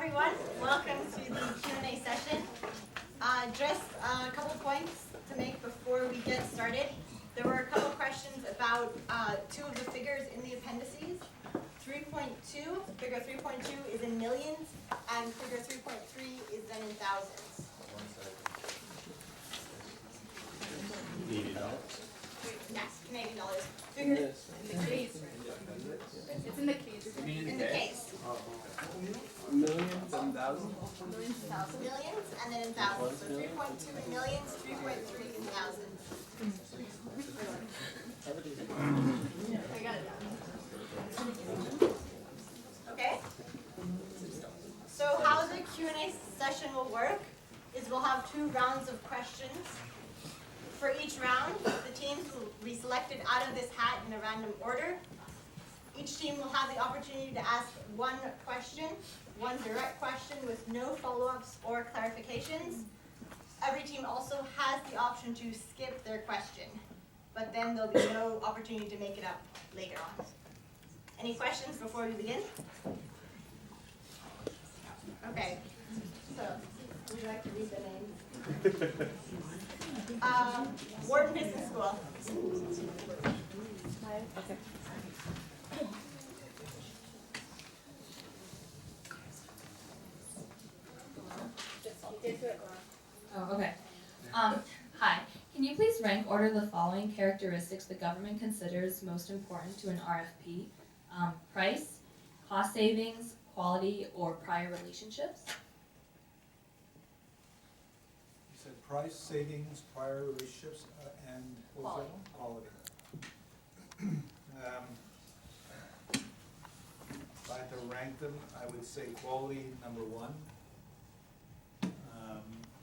everyone. Welcome to the Q&A session. Just a couple points to make before we get started. There were a couple questions about two of the figures in the appendices. 3.2, figure 3.2 is in millions, and figure 3.3 is then in thousands. Yes, Canadian dollars. Figure In the case, right? It's in the case. in the case. Millions and thousands? Millions and thousands. Millions and then in thousands. So 3.2 in millions, 3.3 in thousands. I got it down. Okay? So how the Q&A session will work is we'll have 2 rounds of questions. For each round, the teams will be selected out of this hat in a random order. Each team will have the opportunity to ask one question, one direct question with no follow-ups or clarifications. Every team also has the option to skip their question, but then there'll be no opportunity to make it up later on. Any questions before we begin? Okay, so would you like to read the names? Wharton Business School. Okay. Oh, okay. Hi. Can you please rank order the following characteristics the government considers most important to an RFP? Price, cost savings, quality, or prior relationships? You said price, savings, prior relationships, and what was that one? Quality. If I had to rank them, I would say quality number 1.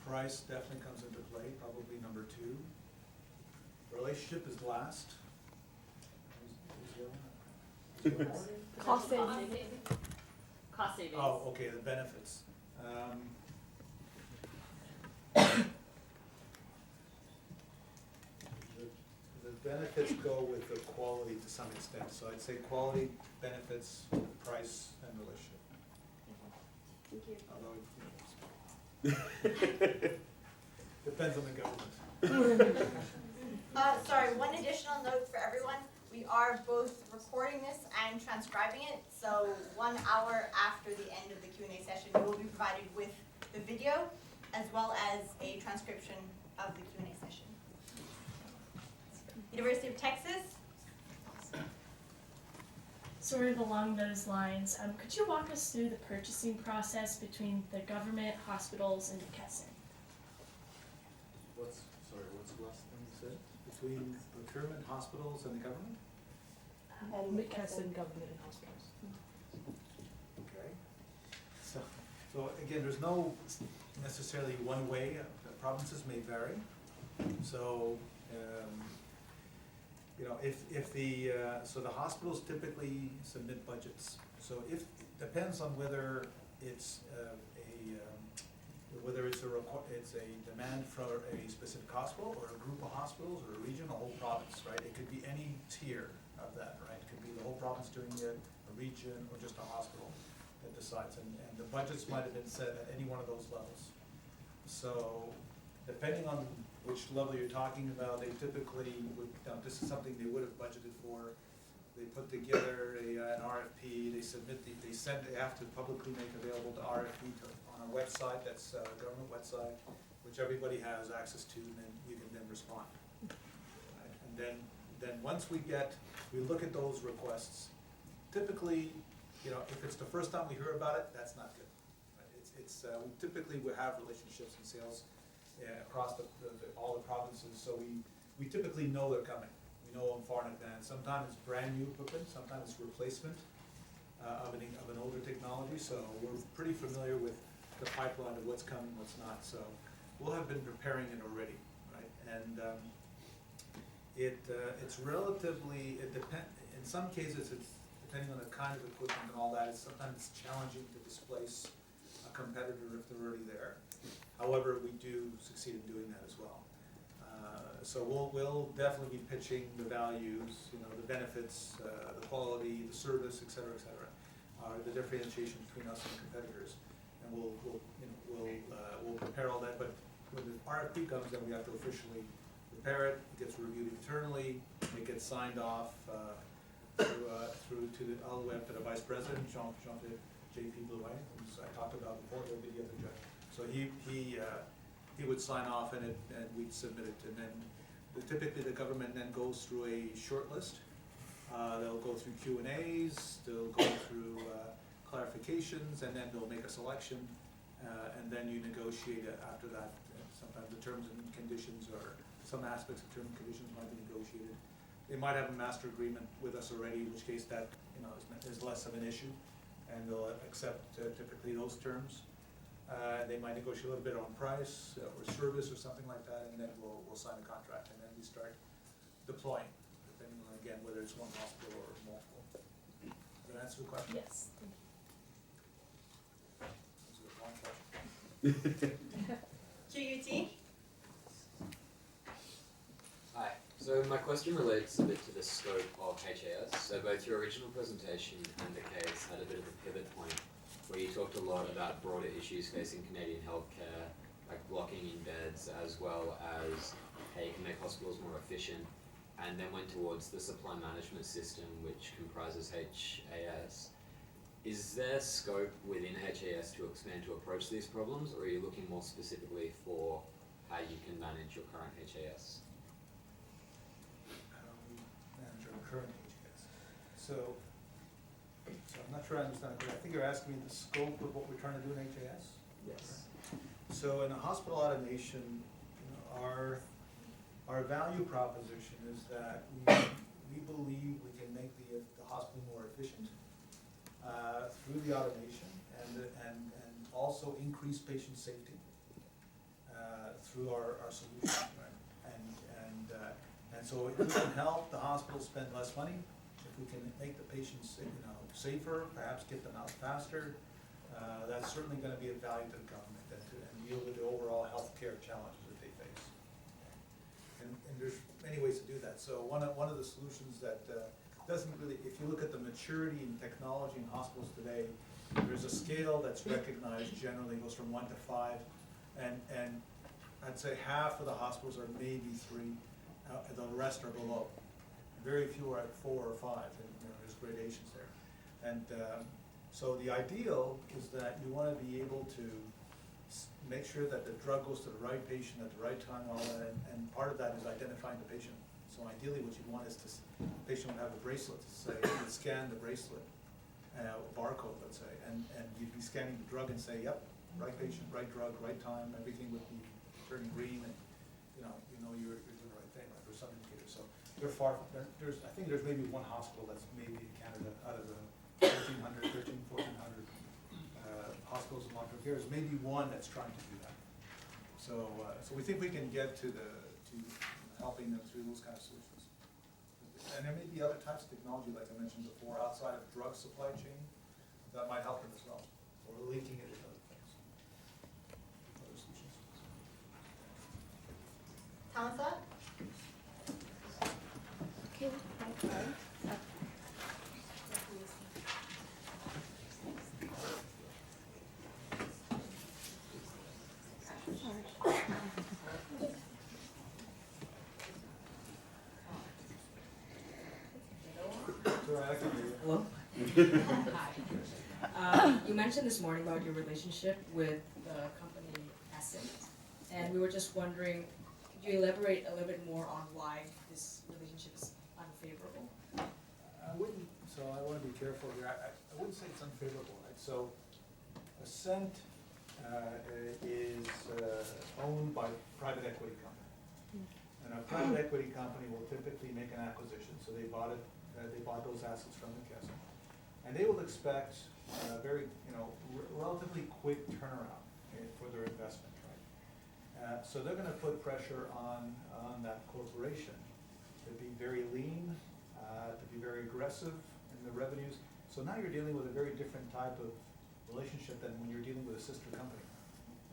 Price definitely comes into play, probably number 2. Relationship is last. Who's the other one? Cost savings. Cost savings. Oh, okay, the benefits. The benefits go with the quality to some extent, so I'd say quality, benefits, price, and relationship. Thank you. Although, depends on the government. Sorry, one additional note for everyone. We are both recording this and transcribing it, so 1 hour after the end of the Q&A session, you will be provided with the video as well as a transcription of the Q&A session. University of Texas. Sort of along those lines, could you walk us through the purchasing process between the government, hospitals, and McKesson? What's the last thing you said? Between procurement, hospitals, and the government? McKesson, government, and hospitals. Okay. So again, there's no necessarily one way. The provinces may vary. So, so the hospitals typically submit budgets. So depends on whether it's it's a demand for a specific hospital or a group of hospitals or a region, a whole province, right? It could be any tier of that, right? It could be the whole province doing it, a region, or just a hospital that decides. And the budgets might have been set at any one of those levels. So depending on which level you're talking about, they typically would, this is something they would have budgeted for. They put together an RFP, they have to publicly make available the RFP on a website, that's a government website, which everybody has access to, and then you can then respond. Right? And then once we look at those requests, typically, if it's the first time we hear about it, that's not good. Right? We typically would have relationships and sales across all the provinces, so we typically know they're coming. We know them far in advance. Sometimes it's brand new equipment, sometimes it's replacement of an older technology, so we're pretty familiar with the pipeline of what's coming, what's not. So we'll have been preparing it already, right? And it's relatively, in some cases, it's depending on the kind of equipment and all that, sometimes it's challenging to displace a competitor if they're already there. However, we do succeed in doing that as well. So we'll definitely be pitching the values, the benefits, the quality, the service, et cetera, the differentiation between us and competitors. we'll prepare all that, but when the RFP comes, then we have to officially prepare it, it gets reviewed internally, it gets signed off, through to the, all the way up to the vice president, J.P. Blouin, who's I talked about before, the video of the judge. So he would sign off and we'd submit it, and then typically the government then goes through a short list. They'll go through Q&As, they'll go through clarifications, and then they'll make a selection, and then you negotiate it after that. Sometimes the terms and conditions, or some aspects of terms and conditions might be negotiated. They might have a master agreement with us already, in which case that is less of an issue, and they'll accept typically those terms. They might negotiate a little bit on price or service or something like that, and then we'll sign a contract, and then we start deploying, depending on, again, whether it's one hospital or multiple. Does that answer the question? Yes, thank you. That's a long question. QUT? Hi. So my question relates a bit to the scope of HAS. So both your original presentation and the case had a bit of a pivot point where you talked a lot about broader issues facing Canadian healthcare, like blocking in beds, as well as how you can make hospitals more efficient, and then went towards the supply management system, which comprises HAS. Is there scope within HAS to expand to approach these problems, or are you looking more specifically for how you can manage your current HAS? How we manage our current HAS. So I'm not sure I understand it, but I think you're asking me the scope of what we're trying to do in HAS? Yes. So in a hospital automation, our value proposition is that we believe we can make the hospital more efficient through the automation, and also increase patient safety through our solution, right? And so if we can help the hospital spend less money, if we can make the patients safer, perhaps get them out faster, that's certainly going to be a value to the government and deal with the overall healthcare challenges that they face. And there's many ways to do that. So one of the solutions that doesn't really, if you look at the maturity in technology in hospitals today, there's a scale that's recognized generally, goes from 1 to 5, and I'd say half of the hospitals are maybe 3, the rest are below. Very few are at 4 or 5, and there's gradations there. And so the ideal is that you want to be able to make sure that the drug goes to the right patient at the right time, all that, and part of that is identifying the patient. So ideally what you want is the patient would have a bracelet to say, you would scan the bracelet, barcode, let's say, and you'd be scanning the drug and say, yep, right patient, right drug, right time, everything would be turning green, and you're doing the right thing, right? There's some indicators. So they're far from, I think there's maybe one hospital that's maybe in Canada out of the 1,400 hospitals in long-term care, there's maybe one that's trying to do that. So we think we can get to helping them through those kind of solutions. And there may be other types of technology, like I mentioned before, outside of drug supply chain, that might help them as well, or linking it with other things, other solutions. Townsend? Hello. Hi. You mentioned this morning about your relationship with the company Essent, and we were just wondering, could you elaborate a little bit more on why this relationship is unfavorable? I want to be careful here. I wouldn't say it's unfavorable, right? So Ascent is owned by a private equity company. And a private equity company will typically make an acquisition, so they bought those assets from McKesson. And they will expect a very, relatively quick turnaround for their investment, right? So they're going to put pressure on that corporation to be very lean, to be very aggressive in the revenues. So now you're dealing with a very different type of relationship than when you're dealing with a sister company,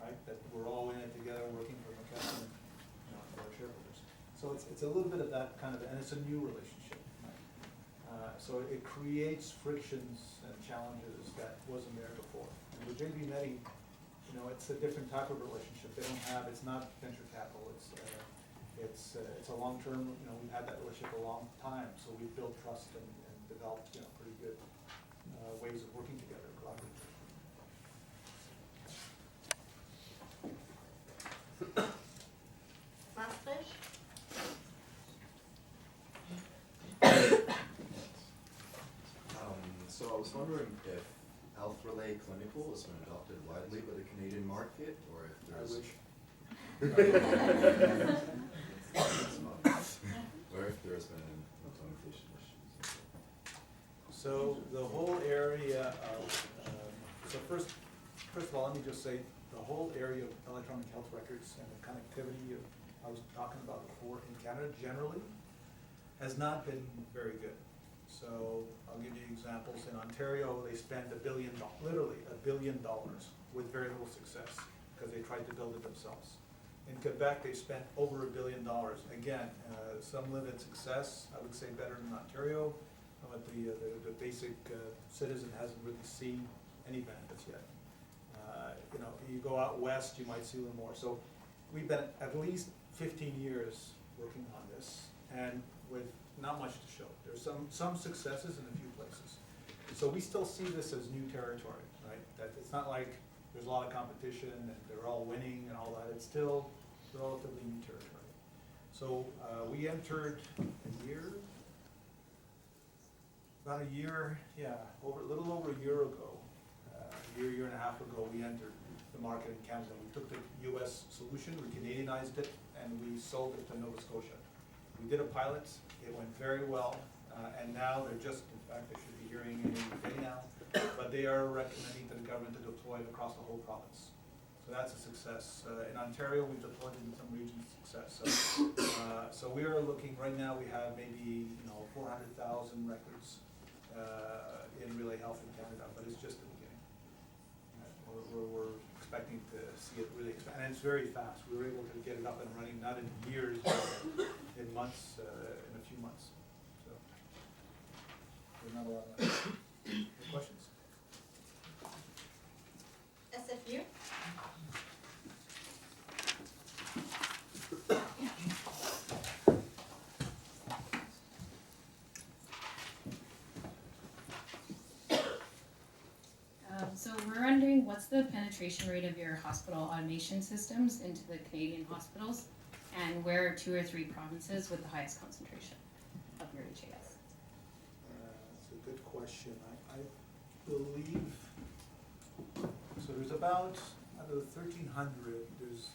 right? That we're all in it together, working for McKesson, for our shareholders. So it's a little bit of that kind of, and it's a new relationship. So it creates frictions and challenges that wasn't there before. And with JB Medi, you know, it's a different type of relationship. They don't have, it's not venture capital, it's a long-term, you know, we've had that relationship a long time, so we've built trust and developed, you know, pretty good ways of working together collaboratively. Last fish? So I was wondering if Health Relay Clinical has been adopted widely by the Canadian market, or if I there's wish. or if there's been implementation issues. So the whole area of, so first of all, let me just say, the whole area of electronic health records and the connectivity of, I was talking about before, in Canada generally, has not been very good. So I'll give you examples. In Ontario, they spent literally $1 billion with very little success because they tried to build it themselves. In Quebec, they spent over $1 billion. Again, some live in success, I would say better than Ontario, but the basic citizen hasn't really seen any benefits yet. You know, you go out west, you might see a little more. So we've been at least 15 years working on this, and with not much to show. There's some successes in a few places. So we still see this as new territory, right? That it's not like there's a lot of competition and they're all winning and all that. It's still relatively new territory. So we entered about a year, a little over a year ago, year and a half ago, we entered the market in Canada. We took the US solution, we Canadianized it, and we sold it to Nova Scotia. We did a pilot, it went very well, and now they're just, in fact, they should be hearing any day now, but they are recommending to the government to deploy it across the whole province. So that's a success. In Ontario, we've deployed it in some regions, success. So we are looking, right now we have maybe, 400,000 records in Relay Health in Canada, but it's just the beginning. We're expecting to see it really expand, and it's very fast. We were able to get it up and running, not in years, but in months, in a few months. So there's not a lot of any questions? SFU? So we're wondering, what's the penetration rate of your hospital automation systems into the Canadian hospitals? And where are 2 or 3 provinces with the highest concentration of your HAS? That's a good question. I believe, so there's about, out of the 1,300, there's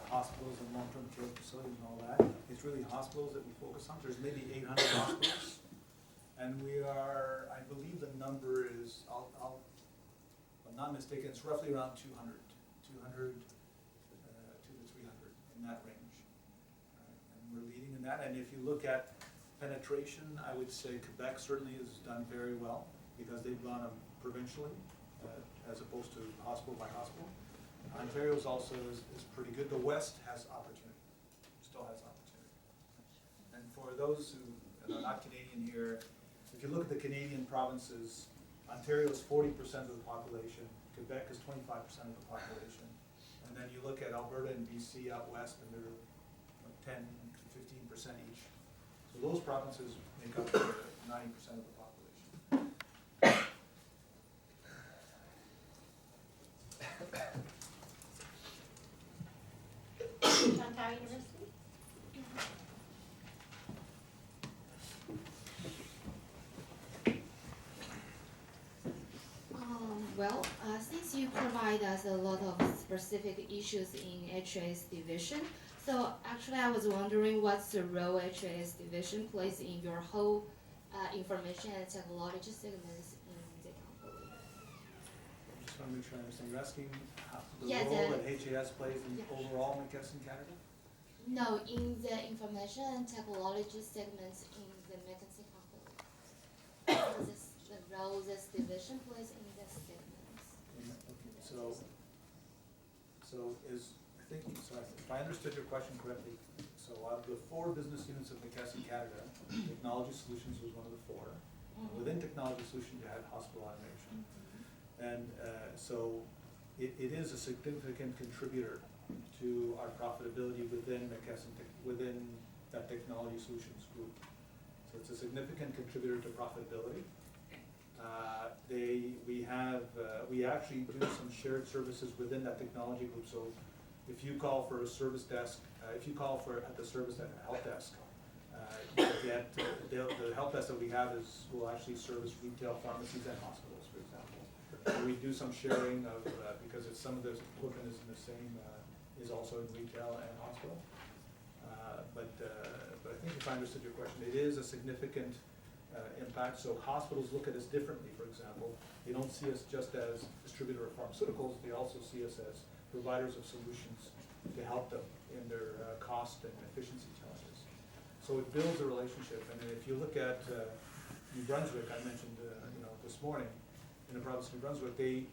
hospitals and long-term care facilities and all that. It's really hospitals that we focus on. There's maybe 800 hospitals. And we are, I believe the number is, if I'm not mistaken, it's roughly around 200 to 300, in that range. And we're leading in that. And if you look at penetration, I would say Quebec certainly has done very well because they've gone provincially as opposed to hospital by hospital. Ontario also is pretty good. The West has opportunity, still has opportunity. And for those who are not Canadian here, if you look at the Canadian provinces, Ontario is 40% of the population, Quebec is 25% of the population. And then you look at Alberta and BC out west, and they're 10 to 15% each. So those provinces make up 90% of the population. Ontario University? Since you provide us a lot of specific issues in HAS division, so actually I was wondering what's the role HAS division plays in your whole information and technology segments in the company. I just want to make sure I understand. You're asking the Yeah, role that HAS plays in yeah. overall McKesson Canada? No, in the information and technology segments in the McKinsey company. This is the role this division plays in the segments. Okay, if I understood your question correctly, so of the 4 business units of McKesson Canada, Technology Solutions was one of the 4. Within Technology Solutions, you had hospital automation. And so it is a significant contributor to our profitability within McKesson, within that technology solutions group. So it's a significant contributor to profitability. We actually do some shared services within that technology group. So if you call for a service desk, if you call for at the service desk, help desk, you'll get the help desk that we have will actually service retail pharmacies and hospitals, for example. So we do some sharing of because some of the equipment is in the same is also in retail and hospital. But I think if I understood your question, it is a significant impact. So hospitals look at us differently, for example. They don't see us just as distributor of pharmaceuticals, they also see us as providers of solutions to help them in their cost and efficiency challenges. So it builds a relationship. And if you look at New Brunswick, I mentioned this morning, in the province of New Brunswick, they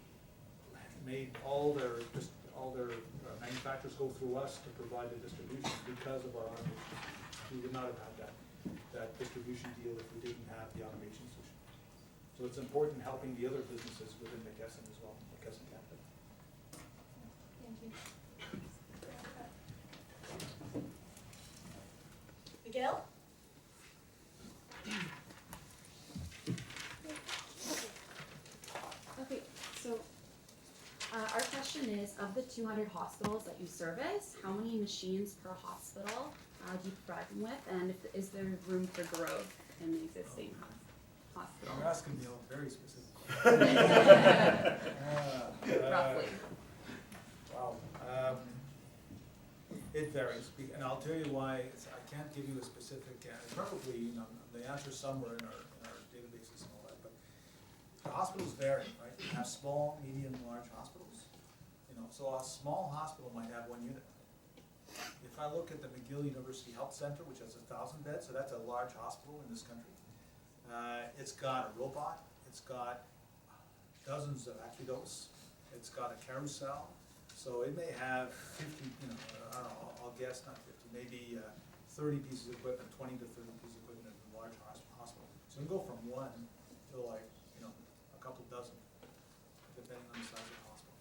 made all their manufacturers go through us to provide the distribution because of our automation. We would not have had that distribution deal if we didn't have the automation solution. So it's important helping the other businesses within McKesson as well, McKesson Canada. Thank you. Miguel? Okay, so our question is, of the 200 hospitals that you service, how many machines per hospital do you provide them with, and is there room for growth in the existing hospital? You're asking me a very specific Roughly. Wow. It varies, and I'll tell you why. I can't give you a specific answer. Probably, the answer's somewhere in our databases and all that. But the hospitals vary, right? You have small, medium, large hospitals. So a small hospital might have 1 unit. If I look at the McGill University Health Center, which has 1,000 beds, so that's a large hospital in this country. It's got a robot. It's got dozens of actuators. It's got a carousel. So it may have 50, I don't know, I'll guess not 50, maybe 30 pieces of equipment, 20 to 30 pieces of equipment in a large hospital. So you can go from 1 to a couple dozen, depending on the size of the hospital.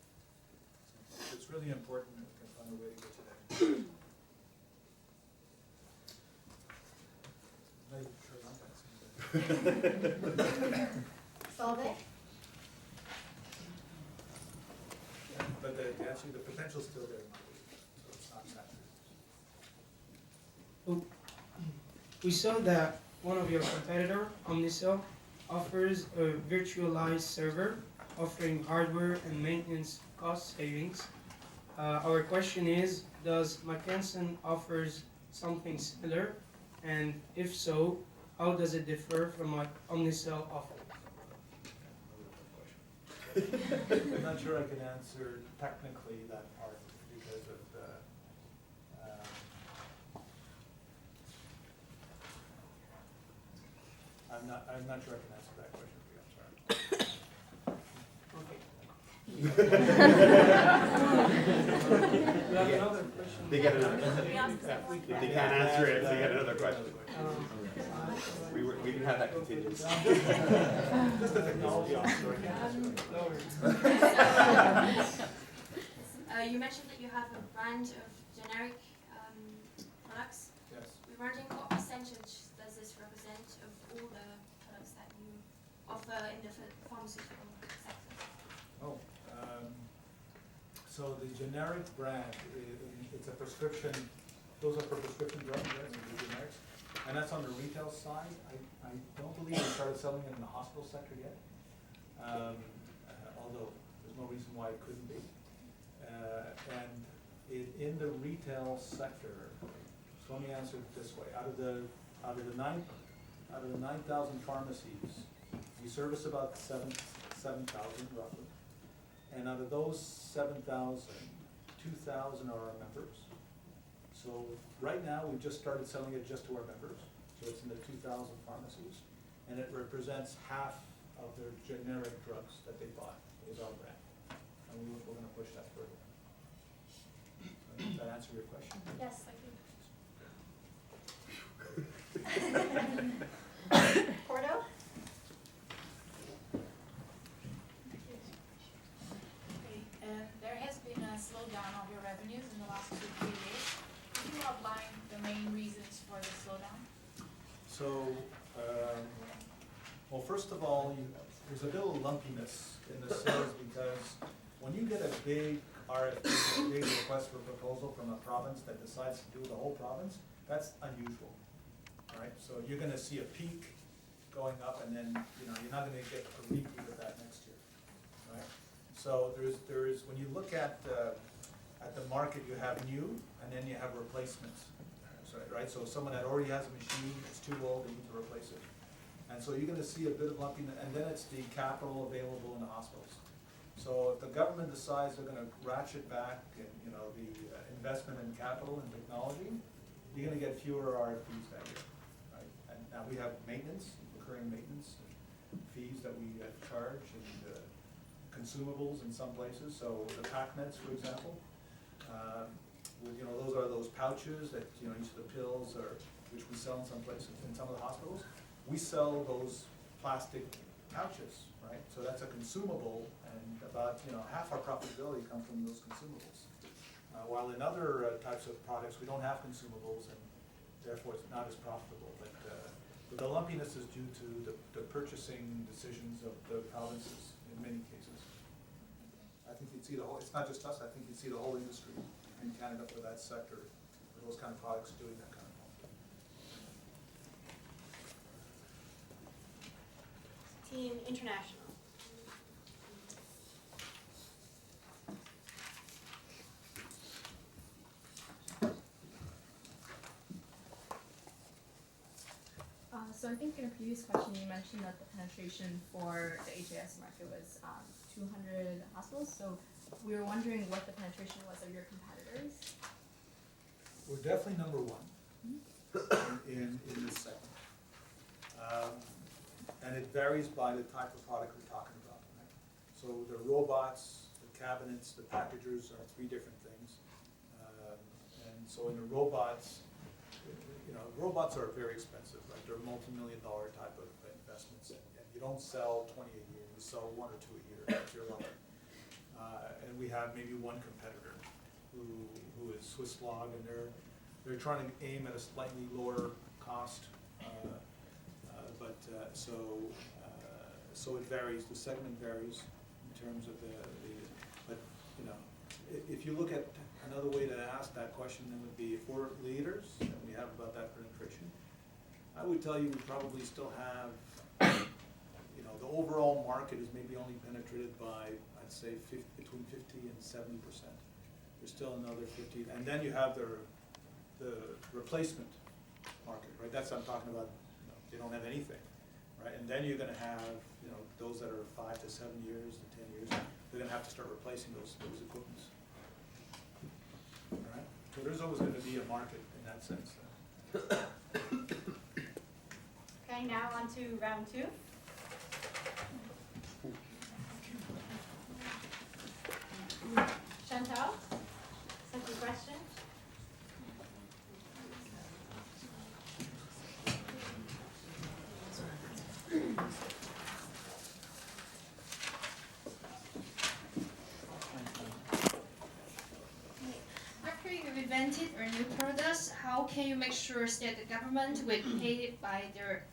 So it's really important that we can find a way to get to that. I'm not even sure I'm Solve it? But actually, the potential's still there, so it's not saturated. We saw that one of your competitor, Omnicell, offers a virtualized server offering hardware and maintenance cost savings. Our question is, does McKesson offers something similar? And if so, how does it differ from what Omnicell offers? I'm not sure I can answer technically that part because of I'm not sure I can answer that question for you. I'm sorry. We have another question. They get another. They can't answer it, they get another question. We can have that contingency. Just the technology officer. You mentioned that you have a range of generic products. Yes. We're wondering what percentage does this represent of all the products that you offer in the pharmaceutical sector? Oh, so the generic brand, it's a prescription, those are for prescription drugs, right, the generics. And that's on the retail side. I don't believe we started selling it in the hospital sector yet, although there's no reason why it couldn't be. And in the retail sector, so let me answer it this way: out of the 9,000 pharmacies, we service about 7,000 roughly. And out of those 7,000, 2,000 are our members. So right now, we've just started selling it just to our members. So it's in the 2,000 pharmacies. And it represents half of their generic drugs that they buy is our brand. And we're going to push that further. Does that answer your question? Yes, thank you. Porto? Okay, slowdown of your revenues in the last 2-3 years. Could you outline the main reasons for the slowdown? So, well, first of all, there's a little lumpiness in the sales because when you get a big RFP, a big request for proposal from a province that decides to do the whole province, that's unusual. All right, so you're gonna see a peak going up and then, you're not gonna get a repeat of that next year, right? So there is, when you look at the market, you have new and then you have replacements, right? So someone that already has a machine, it's too old, they need to replace it. And so you're gonna see a bit of lumpiness, and then it's the capital available in the hospitals. So if the government decides they're gonna ratchet back, the investment in capital and technology, you're gonna get fewer RFPs that year, right? And now we have maintenance, recurring maintenance fees that we charge, and consumables in some places. So the PACMEDs, for example, those are those pouches that each of the pills which we sell in some places, in some of the hospitals. We sell those plastic pouches, right? So that's a consumable, and about half our profitability comes from those consumables. While in other types of products, we don't have consumables, and therefore it's not as profitable. But the lumpiness is due to the purchasing decisions of the provinces in many cases. I think you'd see the whole, it's not just us, I think you'd see the whole industry in Canada for that sector, for those kind of products doing that kind of thing. Team International. So I think in a previous question you mentioned that the penetration for the HAS market was 200 hospitals. So we were wondering what the penetration was of your competitors. We're definitely number one in this segment. And it varies by the type of product we're talking about. Right? So the robots, the cabinets, the packagers are three different things. And so in the robots, robots are very expensive, right? They're multi-million-dollar type of investments, and you don't sell 20 a year, you sell 1 or 2 a year if you're lucky. And we have maybe one competitor who is Swiss Log, and they're trying to aim at a slightly lower cost, so it varies. The segment varies in terms of but if you look at another way to ask that question, then would be if we're leaders and we have about that penetration, I would tell you we probably still have, the overall market is maybe only penetrated by, I'd say, between 50 and 70%. There's still another 50, and then you have the replacement market, right? That's what I'm talking about. They don't have anything, right? And then you're going to have, those that are 5 to 7 years to 10 years. They're going to have to start replacing those equipments. All right. So there's always going to be a market in that sense. Okay, now on to round 2. Chantal, second question. After you've invented a new product, how can you make sure that the government will pay by their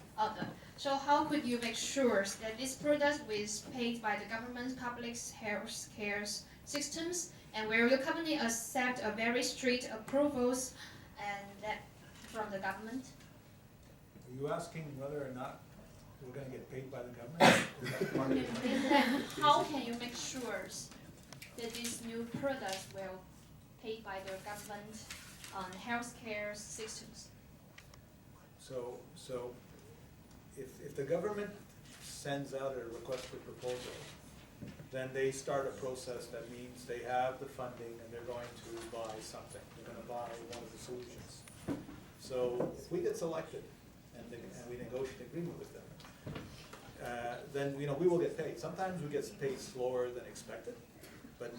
so how could you make sure that this product is paid by the government's public health care systems, and will your company accept a very strict approvals and that from the government? Are you asking whether or not we're going to get paid by the government? Is that part of it? How can you make sure that these new products will paid by the government on healthcare systems? So if the government sends out a request for proposal, then they start a process that means they have the funding and they're going to buy something. They're going to buy one of the solutions. So if we get selected and we negotiate an agreement with them, then we will get paid. Sometimes we get paid slower than expected, but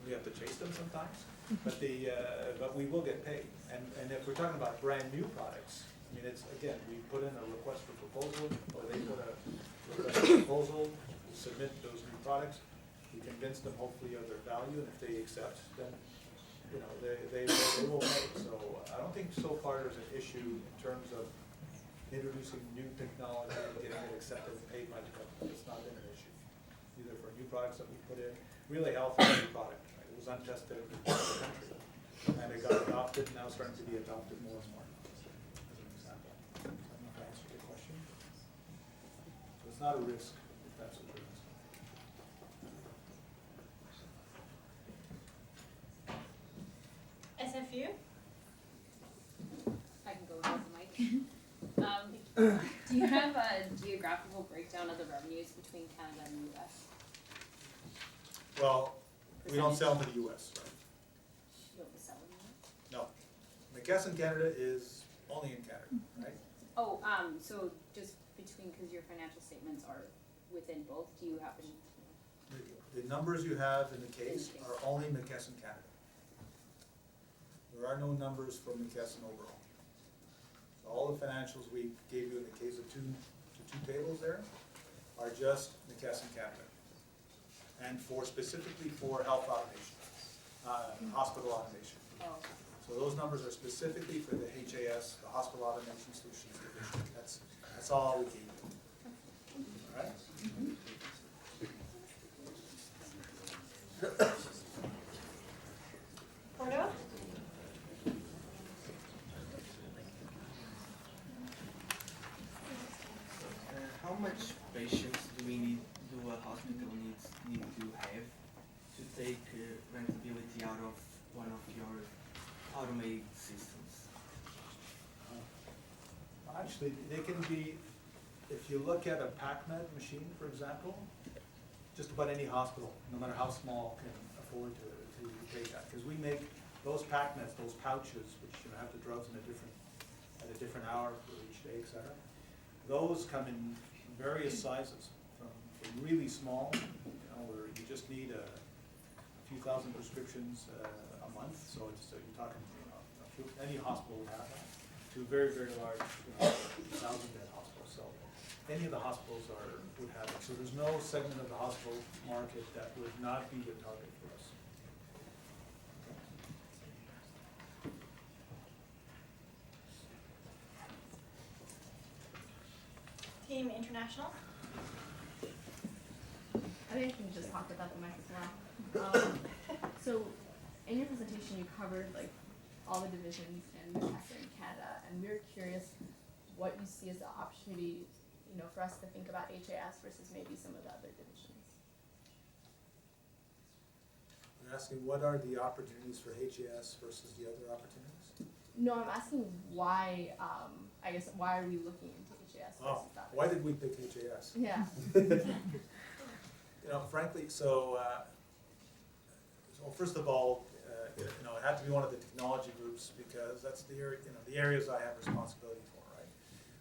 we have to chase them sometimes. But we will get paid. And if we're talking about brand new products, I mean, it's, again, we put in a request for proposal, or they put a request for proposal, we submit those new products. We convince them hopefully of their value, and if they accept, then, you know, they will pay. So I don't think so far there's an issue in terms of introducing new technology and getting it accepted and paid by the government. It's not been an issue, either for new products that we put in. Relay Health is a new product, right? It was untested in the country, and it got adopted, now starting to be adopted more and more, as an example. So I don't know if I answered your question. So it's not a risk, if that's what you're asking. SFU? I can go with the mic. Do you have a geographical breakdown of the revenues between Canada and the US? Well, we don't sell to the US, right? You don't sell in the US? No. McKesson Canada is only in Canada, right? Oh, so just between, because your financial statements are within both, do you happen to know? The numbers you have in the case are only McKesson Canada. There are no numbers for McKesson overall. So all the financials we gave you in the case of the two tables there are just McKesson Canada. And specifically for health automation, hospital automation. Oh. So those numbers are specifically for the HAS, the Hospital Automation Solutions Division. That's all we gave you. All right? Porto? How much patients do a hospital need to have to take rentability out of one of your automated systems? Actually, they can be, if you look at a PACMed machine, for example, just about any hospital, no matter how small, can afford to take that. Because we make those PACMeds, those pouches, which have the drugs at a different hour for each day, et cetera. Those come in various sizes, from really small, where you just need a few thousand prescriptions a month. So you're talking, any hospital would have that, to very, very large, 1,000-bed hospitals. So any of the hospitals would have it. So there's no segment of the hospital market that would not be the target for us. Team International? I think you just talked about the mic as well. So in your presentation, you covered like all the divisions in McKesson Canada, and we were curious what you see as the opportunity, for us to think about HAS versus maybe some of the other divisions. You're asking what are the opportunities for HAS versus the other opportunities? No, I'm asking why. I guess why are we looking into HAS versus the others? Why did we pick HAS? Yeah. Frankly, so first of all, it had to be one of the technology groups because that's the area, the areas I have responsibility for, right?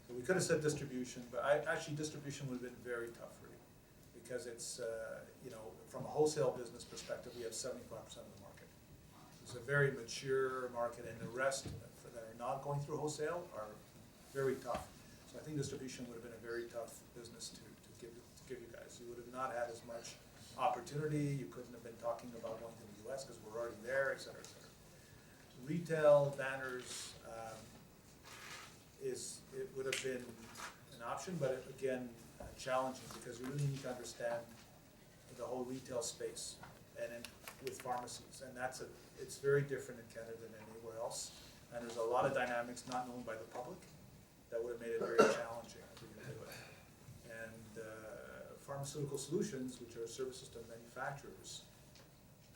So we could have said distribution, but actually distribution would have been very tough for you because it's, from a wholesale business perspective, we have 75% of the market. It's a very mature market, and the rest that are not going through wholesale are very tough. So I think distribution would have been a very tough business to give you guys. You would have not had as much opportunity. You couldn't have been talking about going to the US because we're already there, et cetera, et cetera. Retail banners it would have been an option, but again, challenging because you really need to understand the whole retail space and with pharmacies, and it's very different in Canada than anywhere else. And there's a lot of dynamics not known by the public that would have made it very challenging for you to do it. And pharmaceutical solutions, which are service system manufacturers,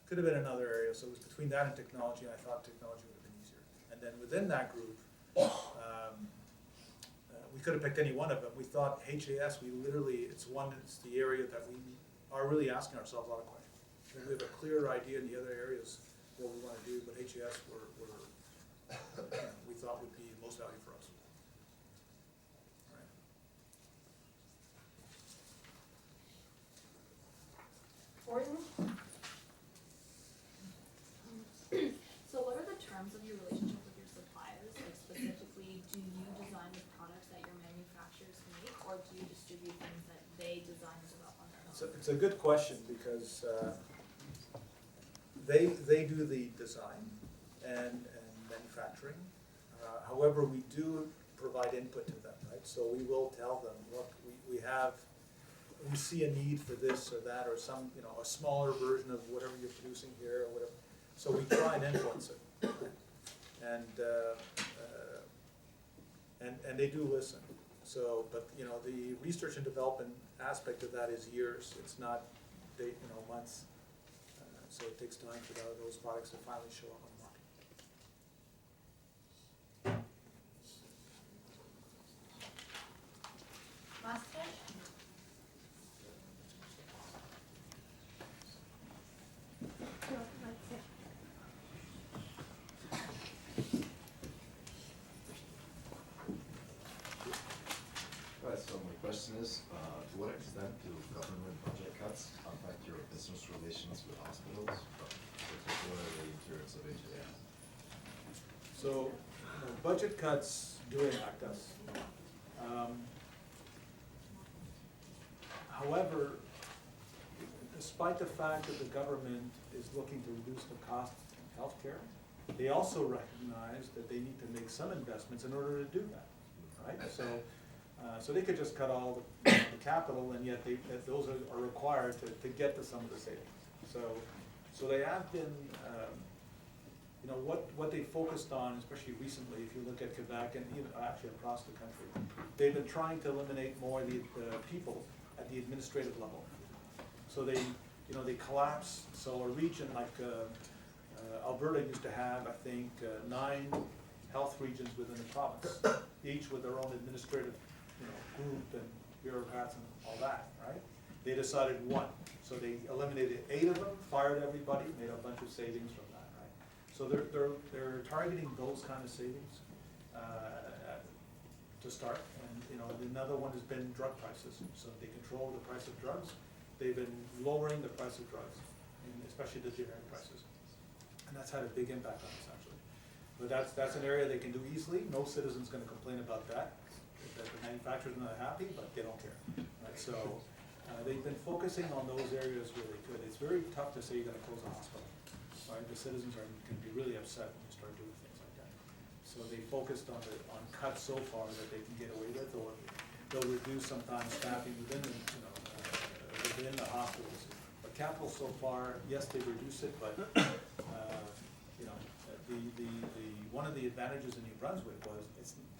could have been another area. So it was between that and technology, and I thought technology would have been easier. And then within that group, we could have picked any one of them. We thought HAS, it's the area that we are really asking ourselves a lot of questions. And we have a clear idea in the other areas what we want to do, but HAS we thought would be most value for us. Gordon? So what are the terms of your relationship with your suppliers? Like specifically, do you design the products that your manufacturers make, or do you distribute things that they design and develop on their own? It's It's a good question because they do the design and manufacturing. However, we do provide input to them, right? So we will tell them, look, we see a need for this or that, or some, a smaller version of whatever you're producing here or whatever. So we try and influence it, and they do listen. So, but the research and development aspect of that is years. It's not months. So it takes time for those products to finally show up on the market. Master? Right, so my question is, to what extent do government budget cuts affect your business relations with hospitals, particularly in terms of HAS? So, budget cuts do impact us. However, despite the fact that the government is looking to reduce the cost of healthcare, they also recognize that they need to make some investments in order to do that, right? So they could just cut all the capital, and yet those are required to get to some of the savings. So they have been, what they focused on, especially recently, if you look at Quebec and even actually across the country, they've been trying to eliminate more of the people at the administrative level. So they collapse. So a region like Alberta used to have, I think, 9 health regions within the province, each with their own administrative group and bureaucrats and all that, right? They decided 1. So they eliminated 8 of them, fired everybody, made a bunch of savings from that, right? So they're targeting those kind of savings to start. And another one has been drug prices. So they control the price of drugs. They've been lowering the price of drugs, and especially the generic prices. And that's had a big impact on us, actually. But that's an area they can do easily. No citizen's going to complain about that. That the manufacturers are not happy, but they don't care. Right? So they've been focusing on those areas where they could. It's very tough to say you're going to close a hospital. Right? The citizens can be really upset when you start doing things like that. So they focused on cuts so far that they can get away with, or they'll reduce sometimes staffing within the hospitals. But capital so far, yes, they reduce it, but one of the advantages in New Brunswick was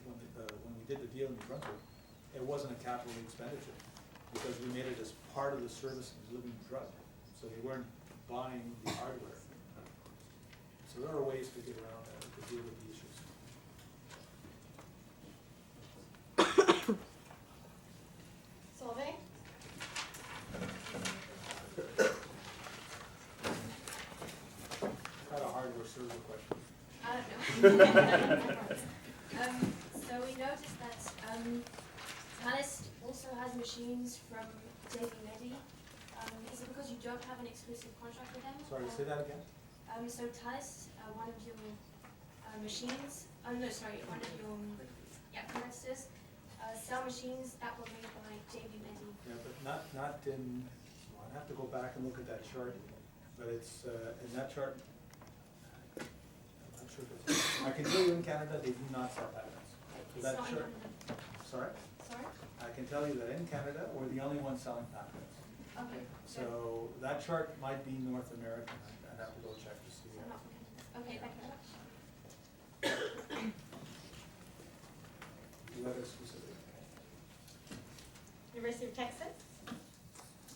when we did the deal in New Brunswick, it wasn't a capital expenditure because we made it as part of the service of the living drug. So they weren't buying the hardware. So there are ways to get around that, to deal with the issues. Solveig? Kind of hardware server question. So we noticed that Thales also has machines from JB Medi. Is it because you don't have an exclusive contract with them? Sorry, say that again? So Thales, one of your machines, one of your competitors, sell machines that were made by JB Medi. Yeah, but not in, well, I'd have to go back and look at that chart, but it's, in that chart, I'm not sure if it's, I can tell you in Canada, they do not sell patents. So It's that not chart, in sorry? Sorry? I can tell you that in Canada, we're the only ones selling patents. Okay. So that chart might be North American, I'd have to go check to see. So not from Canada. Okay, thank you very much. You had a specific. University of Texas?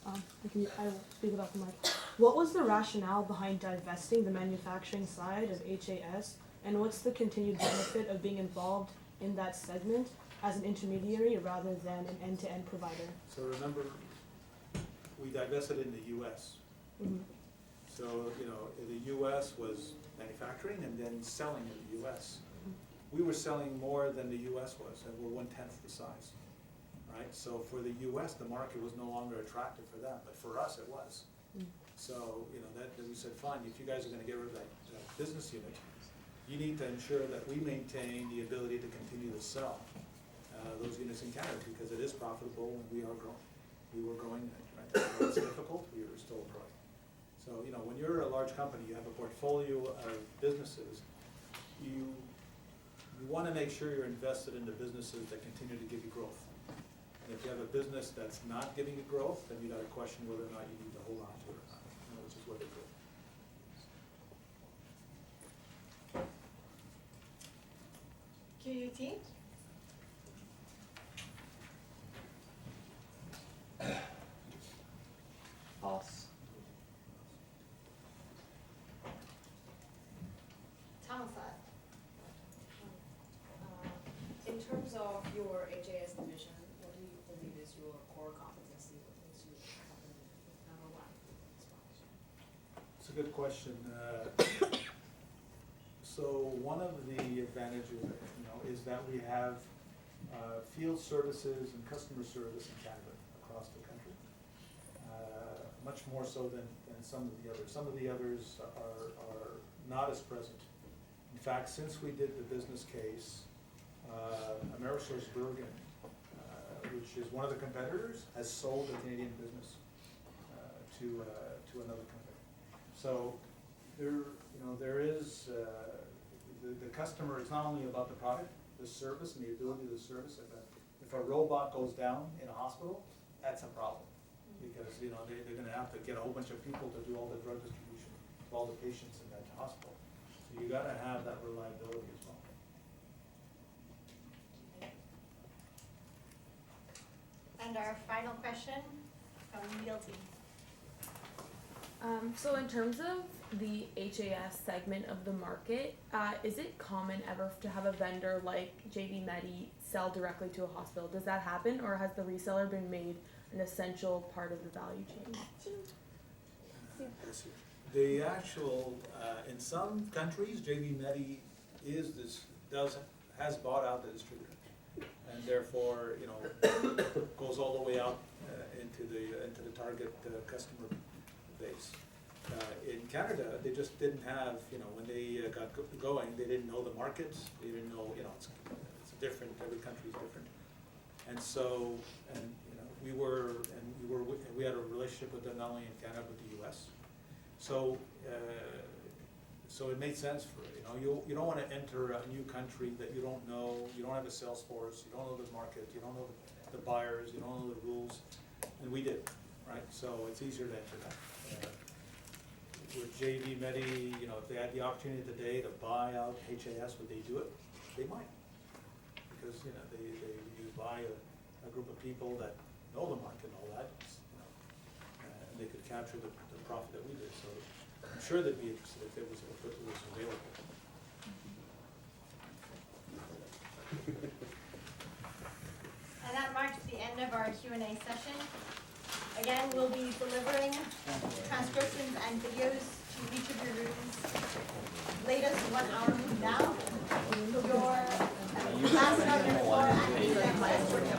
I will speak without the mic. What was the rationale behind divesting the manufacturing side of HAS, and what's the continued benefit of being involved in that segment as an intermediary rather than an end-to-end provider? So remember, we divested in the US. Mm-hmm. So, the US was manufacturing and then selling in the US. We were selling more than the US was, and we're 1/10 the size, right? So for the US, the market was no longer attractive for them, but for us, it was. So, that we said, fine, if you guys are gonna get rid of that business unit, you need to ensure that we maintain the ability to continue to sell those units in Canada, because it is profitable and we are growing. We were growing, right? It's difficult, but you're still a pro. So, you know, when you're a large company, you have a portfolio of businesses, you want to make sure you're invested in the businesses that continue to give you growth. And if you have a business that's not giving you growth, then you got to question whether or not you need to hold on to it or not, you know, which is what they do. QUT? False. Thomas. In terms of your HAS division, what do you believe is your core competency? What makes you company number one? It's a good question. So one of the advantages, you know, is that we have field services and customer service in Canada across the country. Much more so than some of the others. Some of the others are not as present. In fact, since we did the business case, AmerisourceBergen, which is one of the competitors, has sold the Canadian business to another company. So there is the customer. It's not only about the product, the service, and the ability of the service. If a robot goes down in a hospital, that's a problem, because they're going to have to get a whole bunch of people to do all the drug distribution to all the patients in that hospital. So you got to have that reliability as well. And our final question from Legal Team. So in terms of the HAS segment of the market, is it common ever to have a vendor like JV Medi sell directly to a hospital? Does that happen, or has the reseller been made an essential part of the value chain? The actual, in some countries, JV Medi has bought out the distributor, and therefore, goes all the way out into the target customer base. In Canada, they just didn't have, when they got going, they didn't know the market. They didn't know, it's different. Every country is different, and so, we had a relationship with them not only in Canada but the U.S. So it made sense for you don't want to enter a new country that you don't know. You don't have a sales force. You don't know the market. You don't know the buyers. You don't know the rules, and we did, right? So it's easier to enter that. With JV Medi, if they had the opportunity today to buy out HAS, would they do it? They might, because you buy a group of people that know the market and all that, and they could capture the profit that we did. So I'm sure they'd be interested if it was available. And that marks the end of our Q&A session. Again, we'll be delivering transcriptions and videos to each of your rooms latest 1 hour from now. Your last note before and the next